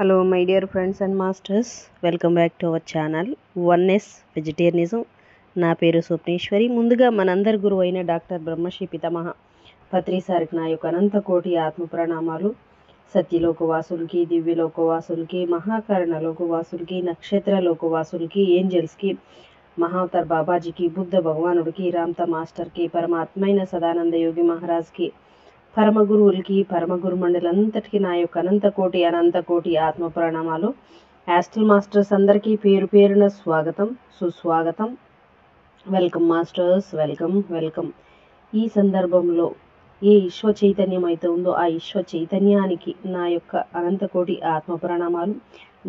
Hello my dear friends and masters, welcome back to our channel Oneness Vegetarianism. నా పేరు స్వప్నేశ్వరి. ముందుగా మనందరి గురువు అయిన డాక్టర్ బ్రహ్మశ్రీ పితామహ పత్రి సార్కి నా యొక్క అనంత కోటి ఆత్మ ప్రణామాలు. సత్యలోకవాసులకి, దివ్యలోకవాసులకి, మహాకరణ లోకవాసులకి, నక్షత్ర లోకవాసులకి, ఏంజల్స్కి, మహావతార్ బాబాజీకి, బుద్ధ భగవానుడికి, రామ్తా మాస్టర్కి, పరమాత్మైన సదానంద యోగి మహారాజ్కి, పరమ గురువులకి, పరమ గురు మండలంతటికి నా యొక్క అనంత కోటి ఆత్మ ప్రణామాలు. యాస్ట్రల్ మాస్టర్స్ అందరికీ పేరు పేరున స్వాగతం, సుస్వాగతం. Welcome masters, welcome. ఈ సందర్భంలో ఏ విశ్వ చైతన్యం అయితే ఉందో ఆ విశ్వ చైతన్యానికి నా యొక్క అనంత కోటి ఆత్మ ప్రణామాలు.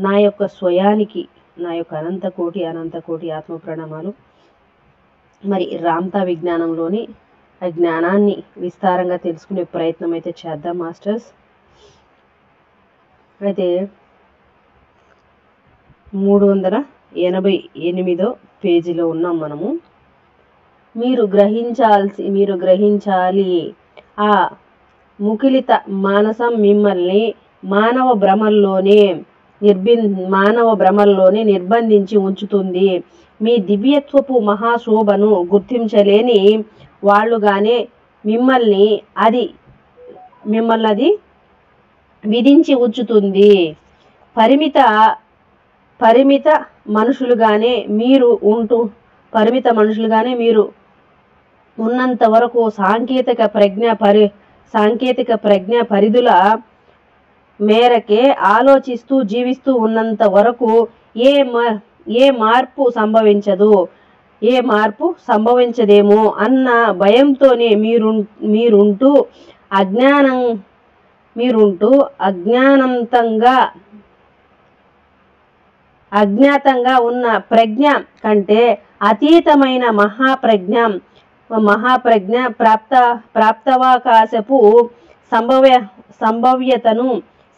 నా యొక్క స్వయానికి నా యొక్క అనంత కోటి ఆత్మ ప్రణామాలు. మరి రామ్తా విజ్ఞానంలోని ఆ జ్ఞానాన్ని విస్తారంగా తెలుసుకునే ప్రయత్నం అయితే చేద్దాం మాస్టర్స్. అయితే 388వ పేజీలో ఉన్నాం మనము. మీరు గ్రహించాలి ఆ ముకిలిత మానసం మిమ్మల్ని మానవ భ్రమల్లోనే నిర్బంధించి ఉంచుతుంది. మీ దివ్యత్వపు మహాశోభను గుర్తించలేని వాళ్ళుగానే మిమ్మల్ని అది విధించి ఉంచుతుంది. పరిమిత మనుషులుగానే మీరు ఉన్నంత వరకు సాంకేతిక ప్రజ్ఞ పరిధుల మేరకే ఆలోచిస్తూ జీవిస్తూ ఉన్నంత వరకు ఏ మార్పు సంభవించదేమో అన్న భయంతోనే మీరుంటూ అజ్ఞాతంగా ఉన్న ప్రజ్ఞ కంటే అతీతమైన మహాప్రజ్ఞ ప్రాప్తవాకాశపు సంభవ్యతను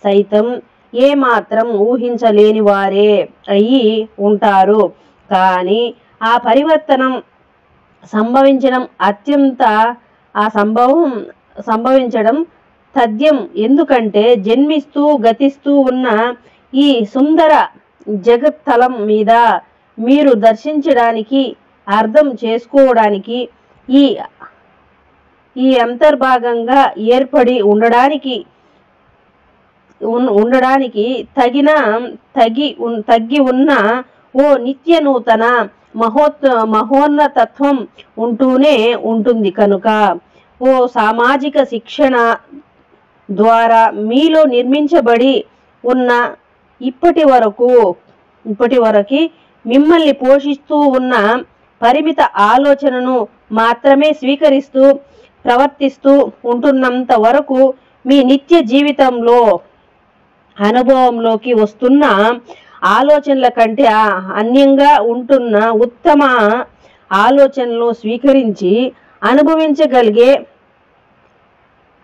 సైతం ఏమాత్రం ఊహించలేని వారే అయి ఉంటారు. కానీ ఆ పరివర్తనం సంభవించడం సంభవించడం తథ్యం. ఎందుకంటే జన్మిస్తూ గతిస్తూ ఉన్న ఈ సుందర జగత్తలం మీద మీరు దర్శించడానికి, అర్థం చేసుకోవడానికి, ఈ అంతర్భాగంగా ఏర్పడి ఉండడానికి తగ్గి ఉన్న ఓ నిత్య నూతన మహోన్నతత్వం ఉంటూనే ఉంటుంది. కనుక ఓ సామాజిక శిక్షణ ద్వారా మీలో నిర్మించబడి ఉన్న ఇప్పటి వరకు మిమ్మల్ని పోషిస్తూ ఉన్న పరిమిత ఆలోచనను మాత్రమే స్వీకరిస్తూ ప్రవర్తిస్తూ ఉంటున్నంత వరకు మీ నిత్య జీవితంలో అనుభవంలోకి వస్తున్న ఆలోచనల కంటే అన్యంగా ఉంటున్న ఉత్తమ ఆలోచనలు స్వీకరించి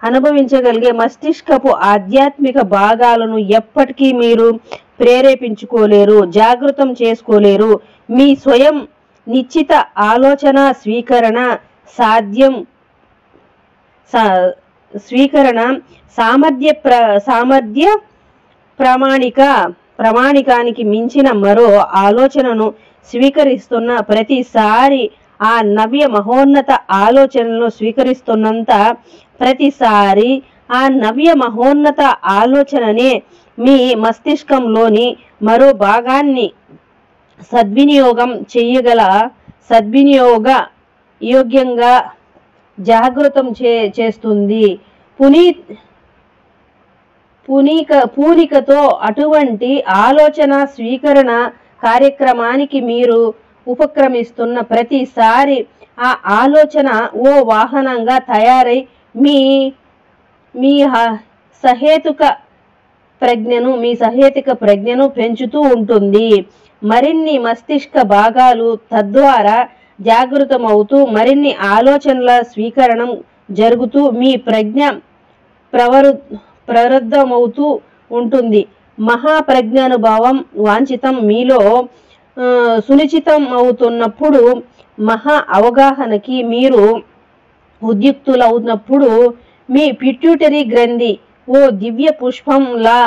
అనుభవించగలిగే మస్తిష్కపు ఆధ్యాత్మిక భాగాలను ఎప్పటికీ మీరు ప్రేరేపించుకోలేరు, జాగృతం చేసుకోలేరు. మీ స్వయం నిశ్చిత ఆలోచన స్వీకరణ సామర్థ్య ప్రామాణికానికి మించిన మరో ఆలోచనను స్వీకరిస్తున్న ప్రతిసారి ఆ నవ్య మహోన్నత ఆలోచనలను స్వీకరిస్తున్నంత ప్రతిసారి ఆ నవ్య మహోన్నత ఆలోచననే మీ మస్తిష్కంలోని మరో భాగాన్ని యోగ్యంగా జాగృతం చేస్తుంది. పూనికతో అటువంటి ఆలోచన స్వీకరణ కార్యక్రమానికి మీరు ఉపక్రమిస్తున్న ప్రతిసారి ఆ ఆలోచన ఓ వాహనంగా తయారై మీ సహేతుక ప్రజ్ఞను పెంచుతూ ఉంటుంది. మరిన్ని మస్తిష్క భాగాలు తద్వారా జాగృతమవుతూ మరిన్ని ఆలోచనల స్వీకరణం జరుగుతూ మీ ప్రజ్ఞ ప్రవృద్ధమవుతూ ఉంటుంది. మహాప్రజ్ఞానుభవం వాంఛితం మీలో సునిశ్చితం అవుతున్నప్పుడు, మహా అవగాహనకి మీరు ఉద్యుక్తులవుతున్నప్పుడు మీ పిట్యూటరీ గ్రంథి ఓ దివ్య పుష్పంలా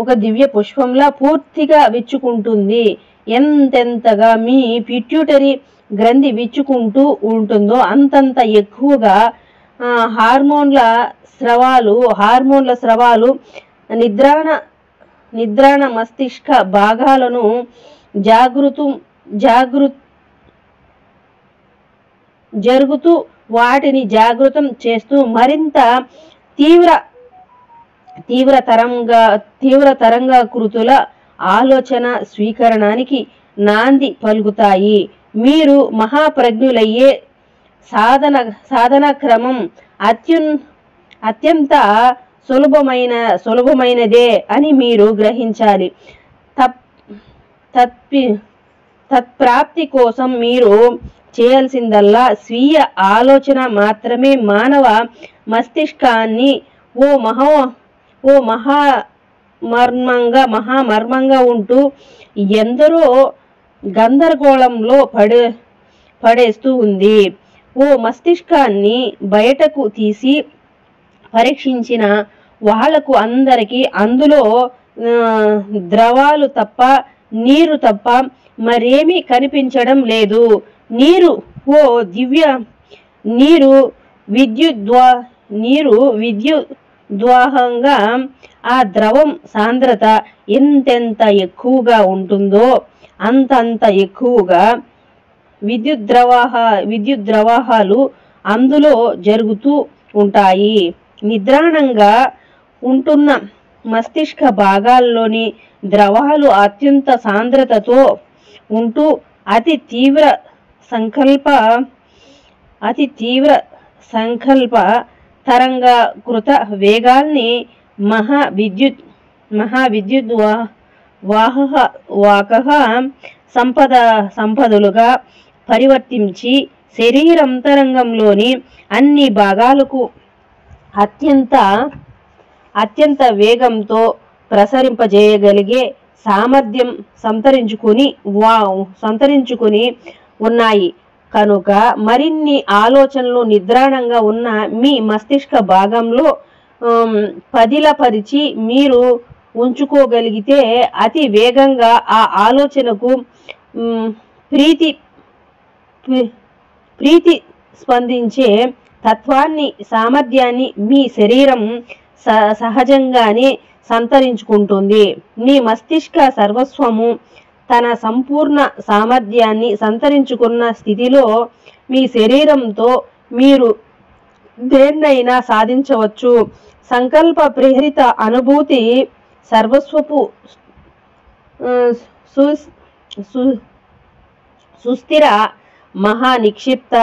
ఒక దివ్య పుష్పంలా పూర్తిగా విచ్చుకుంటుంది. ఎంతెంతగా మీ పిట్యూటరీ గ్రంథి విచ్చుకుంటూ ఉంటుందో అంతంత ఎక్కువగా హార్మోన్ల స్రవాలు నిద్రాణ మస్తిష్క భాగాలను జరుగుతూ వాటిని జాగృతం చేస్తూ మరింత తీవ్ర తరంగాకృతుల ఆలోచన స్వీకరణానికి నాంది పలుకుతాయి. మీరు మహాప్రజ్ఞులయ్యే సాధన క్రమం అత్యంత సులభమైనదే అని మీరు గ్రహించాలి. తత్ప్రాప్తి కోసం మీరు చేయాల్సిందల్లా స్వీయ ఆలోచన మాత్రమే. మానవ మస్తిష్కాన్ని మహామర్మంగా ఉంటూ ఎందరో గందరగోళంలో పడేస్తూ ఉంది. మస్తిష్కాన్ని బయటకు తీసి పరీక్షించిన వాళ్లకు అందరికీ అందులో ద్రవాలు తప్ప నీరు తప్ప మరేమీ కనిపించడం లేదు. నీరు విద్యుద్వాహంగా ఆ ద్రవం సాంద్రత ఎంతెంత ఎక్కువగా ఉంటుందో అంతంత ఎక్కువగా విద్యుద్రవాహాలు అందులో జరుగుతూ ఉంటాయి. నిద్రాణంగా ఉంటున్న మస్తిష్క భాగాల్లోని ద్రవాలు అత్యంత సాంద్రతతో ఉంటూ అతి తీవ్ర సంకల్ప తరంగాకృత వేగాల్ని వాహక సంపదలుగా పరివర్తించి శరీరంతరంగంలోని అన్ని భాగాలకు అత్యంత వేగంతో ప్రసరింపజేయగలిగే సామర్థ్యం సంతరించుకుని ఉన్నాయి. కనుక మరిన్ని ఆలోచనలు నిద్రాణంగా ఉన్న మీ మస్తిష్క భాగంలో పదిలపరిచి మీరు ఉంచుకోగలిగితే అతి వేగంగా ఆ ఆలోచనకు ప్రీతి స్పందించే తత్వాన్ని సామర్థ్యాన్ని మీ శరీరం సహజంగానే సంతరించుకుంటుంది. మీ మస్తిష్క సర్వస్వము తన సంపూర్ణ సామర్థ్యాన్ని సంతరించుకున్న స్థితిలో మీ శరీరంతో మీరు దేన్నైనా సాధించవచ్చు. సంకల్ప ప్రేరిత అనుభూతి సర్వస్వపు సుస్థిర మహానిక్షిప్త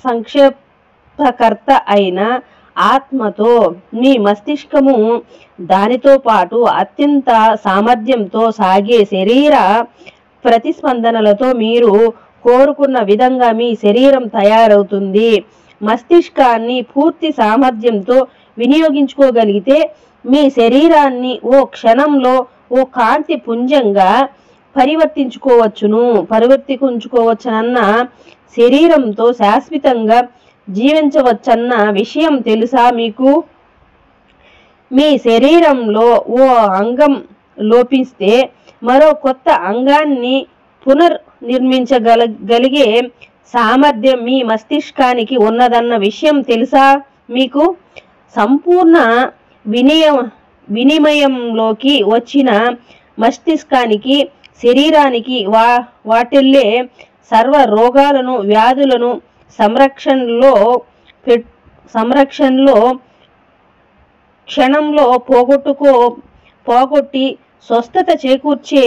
సంక్షేపకర్త అయిన ఆత్మతో మీ మస్తిష్కము దానితో పాటు అత్యంత సామర్థ్యంతో సాగే శరీర ప్రతిస్పందనలతో మీరు కోరుకున్న విధంగా మీ శరీరం తయారవుతుంది. మస్తిష్కాన్ని పూర్తి సామర్థ్యంతో వినియోగించుకోగలిగితే మీ శరీరాన్ని ఓ క్షణంలో ఓ కాంతి పుంజంగా పరివర్తించుకోవచ్చునన్న శరీరంతో శాశ్వతంగా జీవించవచ్చన్న విషయం తెలుసా మీకు? మీ శరీరంలో ఓ అంగం లోపిస్తే మరో కొత్త అంగాన్ని పునర్నిర్మించగలిగే సామర్థ్యం మీ మస్తిష్కానికి ఉన్నదన్న విషయం తెలుసా మీకు? సంపూర్ణ వినిమయంలోకి వచ్చిన మస్తిష్కానికి శరీరానికి వాటిల్లే సర్వ రోగాలను వ్యాధులను సంరక్షణలో క్షణంలో పోగొట్టి స్వస్థత చేకూర్చే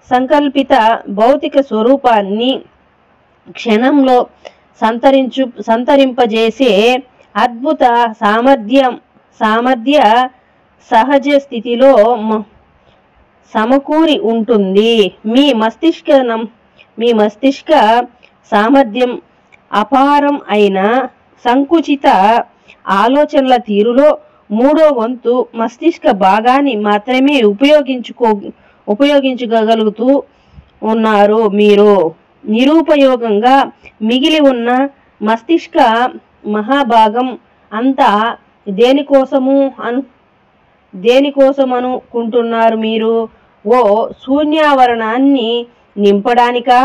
సంకల్పిత భౌతిక స్వరూపాన్ని క్షణంలో సంతరింపజేసే అద్భుత సామర్థ్య సహజ స్థితిలో సమకూరి ఉంటుంది. మీ మస్తిష్క సామర్థ్యం అపారం అయిన సంకుచిత ఆలోచనల తీరులో 3వ వంతు మస్తిష్క భాగాన్ని మాత్రమే ఉపయోగించగలుగుతూ ఉన్నారు మీరు. నిరుపయోగంగా మిగిలి ఉన్న మస్తిష్క మహాభాగం అంతా దేనికోసం అనుకుంటున్నారు మీరు? ఓ శూన్యావరణాన్ని నింపడానికా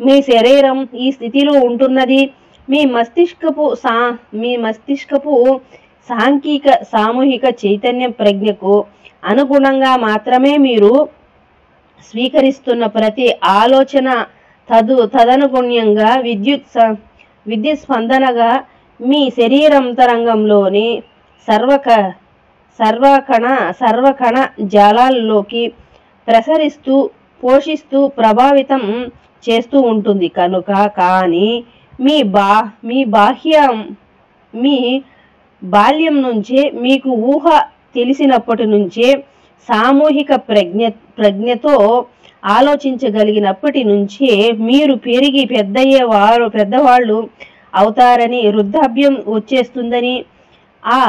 మీ శరీరం ఈ స్థితిలో ఉంటున్నది? మీ మస్తిష్కపు సామూహిక చైతన్య ప్రజ్ఞకు అనుగుణంగా మాత్రమే మీరు స్వీకరిస్తున్న ప్రతి ఆలోచన తదనుగుణ్యంగా విద్యుత్ స్పందనగా మీ శరీరాంతరంగంలోని సర్వకణ జాలాల్లోకి ప్రసరిస్తూ పోషిస్తూ ప్రభావితం చేస్తూ ఉంటుంది కనుక. కానీ మీ బాల్యం నుంచే, మీకు ఊహ తెలిసినప్పటి నుంచే, సామూహిక ప్రజ్ఞతో ఆలోచించగలిగినప్పటి నుంచే మీరు పెరిగి పెద్దవాళ్ళు అవుతారని, వృద్ధాప్యం వచ్చేస్తుందని, ఆ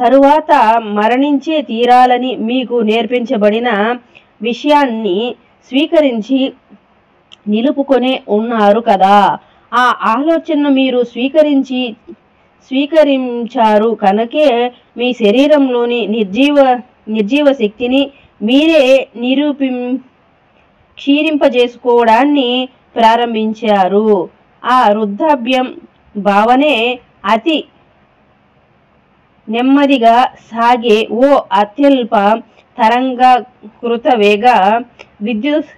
తరువాత మరణించే తీరాలని మీకు నేర్పించబడిన విషయాన్ని స్వీకరించి నిలుపుకొనే ఉన్నారు కదా. ఆ ఆలోచనను మీరు స్వీకరించారు కనుకే మీ శరీరంలోని నిర్జీవ శక్తిని మీరే క్షీణింపజేసుకోవడాన్ని ప్రారంభించారు. ఆ వృద్ధాప్యం భావనే అతి నెమ్మదిగా సాగే ఓ అత్యల్ప తరంగకృత వేగ విద్యుత్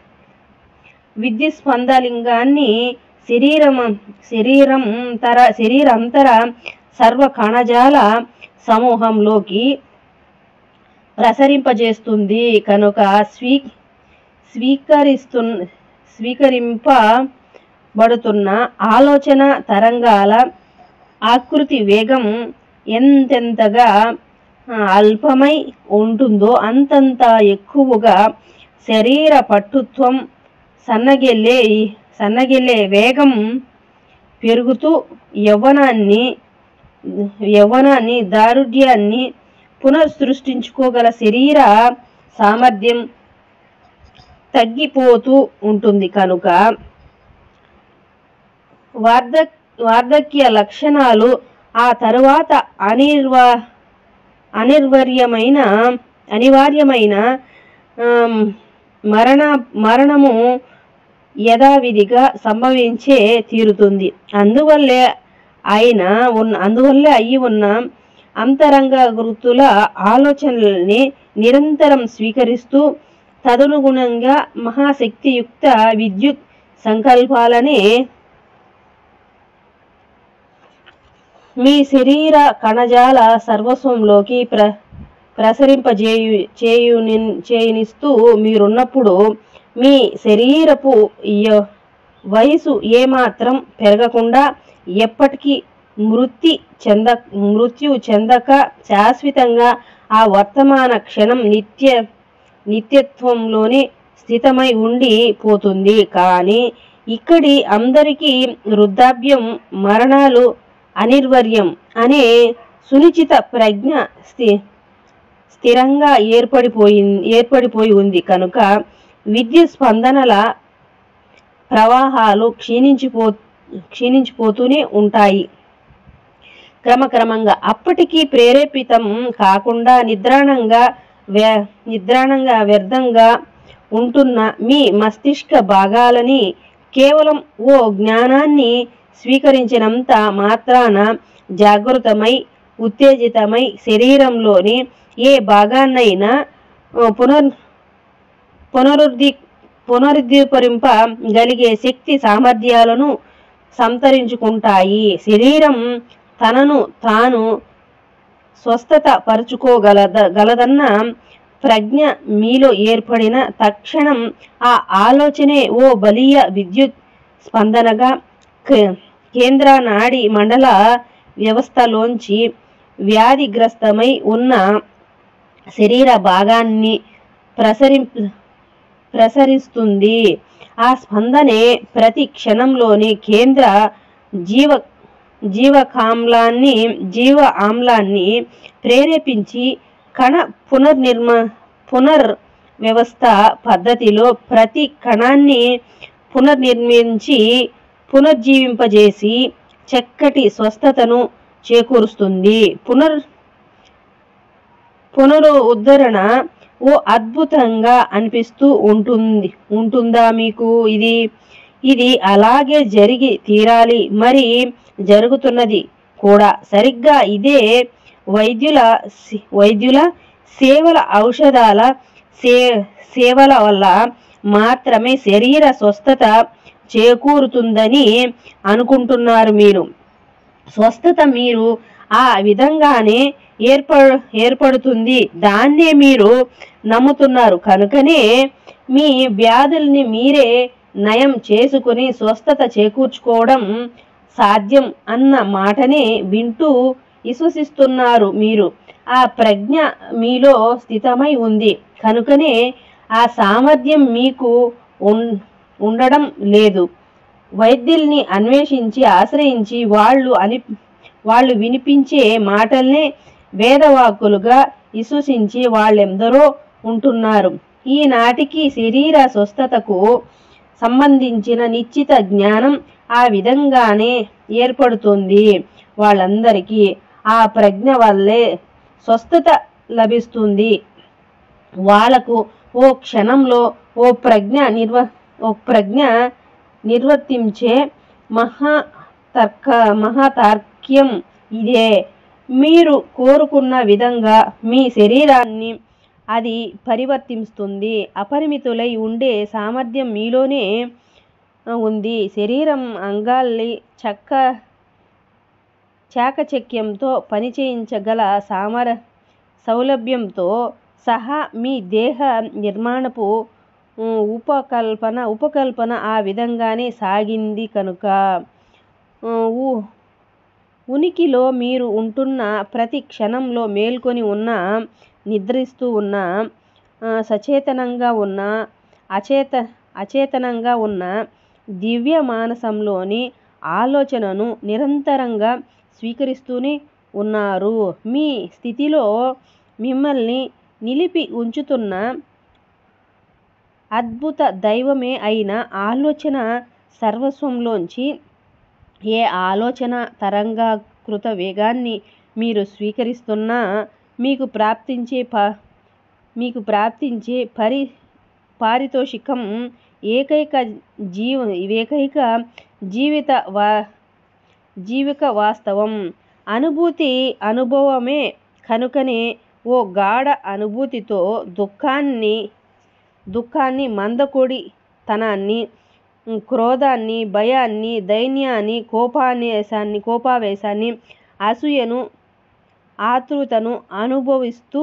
స్పందలింగాన్ని శరీరాంతర సర్వ కణజాల సమూహంలోకి ప్రసరింపజేస్తుంది కనుక. స్వీకరింపబడుతున్న ఆలోచన తరంగాల ఆకృతి వేగం ఎంతెంతగా అల్పమై ఉంటుందో అంతంత ఎక్కువగా శరీర పటుత్వం సన్నగిల్లే వేగం పెరుగుతూ యవ్వనాన్ని దారుఢ్యాన్ని పునఃసృష్టించుకోగల శరీర సామర్థ్యం తగ్గిపోతూ ఉంటుంది కనుక. వార్ధక్య లక్షణాలు ఆ తరువాత అనివార్యమైన మరణము యథావిధిగా సంభవించే తీరుతుంది. అందువల్లే అయి ఉన్న అంతరంగ గుర్తుల ఆలోచనల్ని నిరంతరం స్వీకరిస్తూ తదనుగుణంగా మహాశక్తియుక్త విద్యుత్ సంకల్పాలని మీ శరీర కణజాల సర్వస్వంలోకి ప్రసరింపజేయనిస్తూ మీరున్నప్పుడు మీ శరీరపు వయసు ఏమాత్రం పెరగకుండా ఎప్పటికీ మృత్యు చెందక శాశ్వతంగా ఆ వర్తమాన క్షణం నిత్యత్వంలోనే స్థితమై ఉండి పోతుంది. కానీ ఇక్కడి అందరికీ వృద్ధాప్యం మరణాలు అనివార్యం అనే సునిశ్చిత ప్రజ్ఞ స్థిరంగా ఏర్పడిపోయి ఉంది కనుక విద్యుత్ స్పందనల ప్రవాహాలు క్షీణించిపోతూనే ఉంటాయి. క్రమక్రమంగా అప్పటికీ ప్రేరేపితం కాకుండా నిద్రాణంగా వ్యర్థంగా ఉంటున్న మీ మస్తిష్క భాగాలని కేవలం ఓ జ్ఞానాన్ని స్వీకరించినంత మాత్రాన జాగృతమై ఉత్తేజితమై శరీరంలోని ఏ భాగాన్నైనా పునరుద్ధరింపగలిగే శక్తి సామర్థ్యాలను సంతరించుకుంటాయి. శరీరం తనను తాను స్వస్థత పరుచుకోగలదన్న ప్రజ్ఞ మీలో ఏర్పడిన తక్షణం ఆ ఆలోచనే ఓ బలీయ విద్యుత్ స్పందనగా కేంద్ర నాడీ మండల వ్యవస్థలోంచి వ్యాధిగ్రస్తమై ఉన్న శరీర భాగాన్ని ప్రసరిస్తుంది. ఆ స్పందనే ప్రతి క్షణంలోని కేంద్ర జీవ ఆమ్లాన్ని ప్రేరేపించి కణ పునర్వ్యవస్థ పద్ధతిలో ప్రతి కణాన్ని పునర్నిర్మించి పునర్జీవింపజేసి చక్కటి స్వస్థతను చేకూరుస్తుంది. పునరుద్ధరణ ఓ అద్భుతంగా అనిపిస్తూ ఉంటుందా మీకు? ఇది అలాగే జరిగి తీరాలి, మరి జరుగుతున్నది కూడా. సరిగ్గా ఇదే వైద్యుల సేవల, ఔషధాల సేవల వల్ల మాత్రమే శరీర స్వస్థత చేకూరుతుందని అనుకుంటున్నారు మీరు. స్వస్థత మీరు ఆ విధంగానే ఏర్పడుతుంది, దాన్నే మీరు నమ్ముతున్నారు. కనుకనే మీ వ్యాధుల్ని మీరే నయం చేసుకుని స్వస్థత చేకూర్చుకోవడం సాధ్యం అన్న మాటనే వింటూ విశ్వసిస్తున్నారు మీరు. ఆ ప్రజ్ఞ మీలో స్థితమై ఉంది కనుకనే ఆ సామర్థ్యం మీకు ఉండడం లేదు. వైద్యుల్ని అన్వేషించి ఆశ్రయించి వాళ్ళు వినిపించే మాటల్నే వేదవాక్కులుగా విశ్వసించి వాళ్ళెందరో ఉంటున్నారు. ఈనాటికి శరీర స్వస్థతకు సంబంధించిన నిశ్చిత జ్ఞానం ఆ విధంగానే ఏర్పడుతుంది. వాళ్ళందరికీ ఆ ప్రజ్ఞ వల్లే స్వస్థత లభిస్తుంది. వాళ్లకు ఓ క్షణంలో ఓ ప్రజ్ఞ నిర్వర్తించే మహాతార్క్యం ఇదే. మీరు కోరుకున్న విధంగా మీ శరీరాన్ని అది పరివర్తిస్తుంది. అపరిమితులై ఉండే సామర్థ్యం మీలోనే ఉంది. శరీరం అంగాల్ని చాకచక్యంతో పనిచేయించగల సౌలభ్యంతో సహా మీ దేహ నిర్మాణపు ఉపకల్పన ఆ విధంగానే సాగింది కనుక ఉనికిలో మీరు ఉంటున్న ప్రతి క్షణంలో మేల్కొని ఉన్నా, నిద్రిస్తూ ఉన్నా, సచేతనంగా ఉన్నా, అచేతనంగా ఉన్న దివ్య మానసంలోని ఆలోచనను నిరంతరంగా స్వీకరిస్తూనే ఉన్నారు. మీ స్థితిలో మిమ్మల్ని నిలిపి ఉంచుతున్న అద్భుత దైవమే అయిన ఆలోచన సర్వస్వంలోంచి ఏ ఆలోచన తరంగాకృత వేగాన్ని మీరు స్వీకరిస్తున్నా మీకు ప్రాప్తించే పారితోషికం ఏకైక జీవిక వాస్తవం అనుభవమే. కనుకనే ఓ గాఢ అనుభూతితో దుఃఖాన్ని, మందకొడితనాన్ని, క్రోధాన్ని, భయాన్ని, దైన్యాన్ని, కోపావేశాన్ని, అసూయను, ఆతృతను అనుభవిస్తూ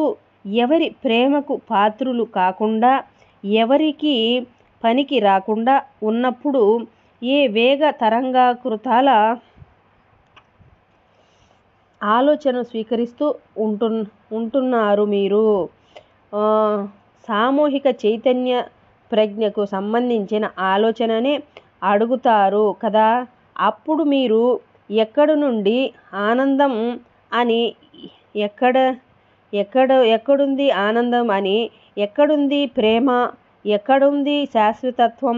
ఎవరి ప్రేమకు పాత్రులు కాకుండా, ఎవరికి పనికి రాకుండా ఉన్నప్పుడు ఏ వేగ తరంగాకృతాల ఆలోచన స్వీకరిస్తూ ఉంటున్నారు మీరు? సామూహిక చైతన్య ప్రజ్ఞకు సంబంధించిన ఆలోచననే అడుగుతారు కదా. అప్పుడు మీరు ఎక్కడి నుండి ఆనందం అని, ఎక్కడుంది ఆనందం అని, ఎక్కడుంది ప్రేమ, ఎక్కడుంది శాశ్వతత్వం,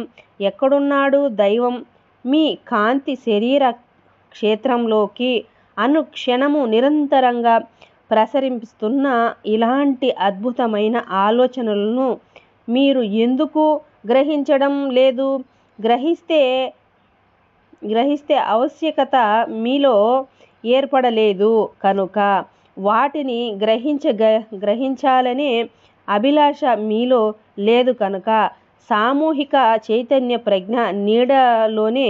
ఎక్కడున్నాడు దైవం మీ కాంతి శరీర క్షేత్రంలోకి అనుక్షణము నిరంతరంగా ప్రసరిస్తున్న ఇలాంటి అద్భుతమైన ఆలోచనలను మీరు ఎందుకు గ్రహించడం లేదు? గ్రహిస్తే ఆవశ్యకత మీలో ఏర్పడలేదు కనుక, వాటిని గ్రహించాలనే అభిలాష మీలో లేదు కనుక, సామూహిక చైతన్య ప్రజ్ఞ నీడలోనే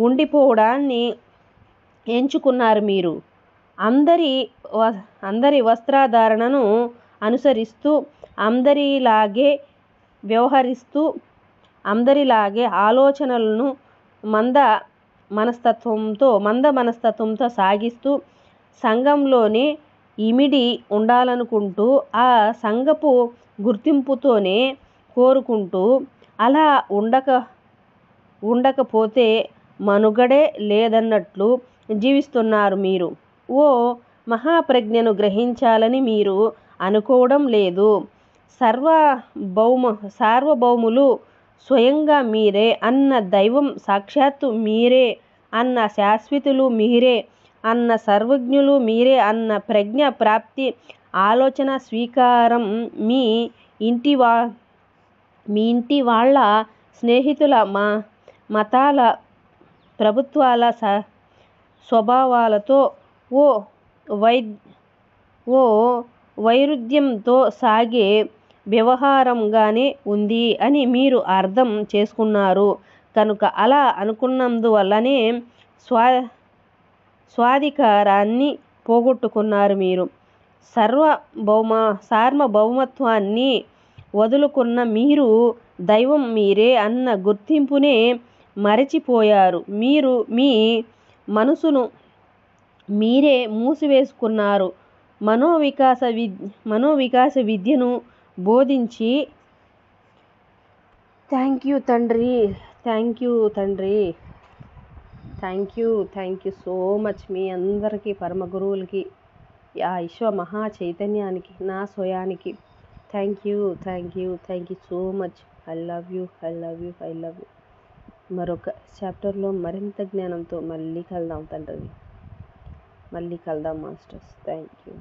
ఉండిపోవడాన్ని ఎంచుకున్నారు మీరు. అందరి వస్త్రధారణను అనుసరిస్తూ, అందరిలాగే వ్యవహరిస్తూ, అందరిలాగే ఆలోచనలను మంద మనస్తత్వంతో సాగిస్తూ, సంఘంలోనే ఇమిడి ఉండాలనుకుంటూ, ఆ సంఘపు గుర్తింపుతోనే కోరుకుంటూ, అలా ఉండకపోతే మనుగడే లేదన్నట్లు జీవిస్తున్నారు మీరు. ఓ మహాప్రజ్ఞను గ్రహించాలని మీరు అనుకోవడం లేదు. సార్వభౌములు స్వయంగా మీరే అన్న దైవం సాక్షాత్తు మీరే అన్న శాశ్వతులు మీరే అన్న సర్వజ్ఞులు మీరే అన్న ప్రజ్ఞ ప్రాప్తి ఆలోచన స్వీకారం మీ ఇంటి వాళ్ళ స్నేహితుల మతాల ప్రభుత్వాల స్వభావాలతో ఓ వైరుధ్యంతో సాగే వ్యవహారంగానే ఉంది అని మీరు అర్థం చేసుకున్నారు కనుక అలా అనుకున్నందువల్లనే స్వాధికారాన్ని పోగొట్టుకున్నారు. మీరు సార్వభౌమత్వాన్ని వదులుకున్న మీరు దైవం మీరే అన్న గుర్తింపునే మరచిపోయారు. మీరు మీ మనసును మీరే మూసివేసుకున్నారు. మనోవికాస విద్యను బోధించి థ్యాంక్ యూ సో మచ్. మీ అందరికీ పరమ గురువులకి, ఆ విశ్వ మహా చైతన్యానికి, నా స్వయానికి thank you so much. I love you. మరొక చాప్టర్లో మరింత జ్ఞానంతో మళ్ళీ కలుద్దాం తండ్రి, మళ్ళీ కలుద్దాం మాస్టర్స్. Thank you.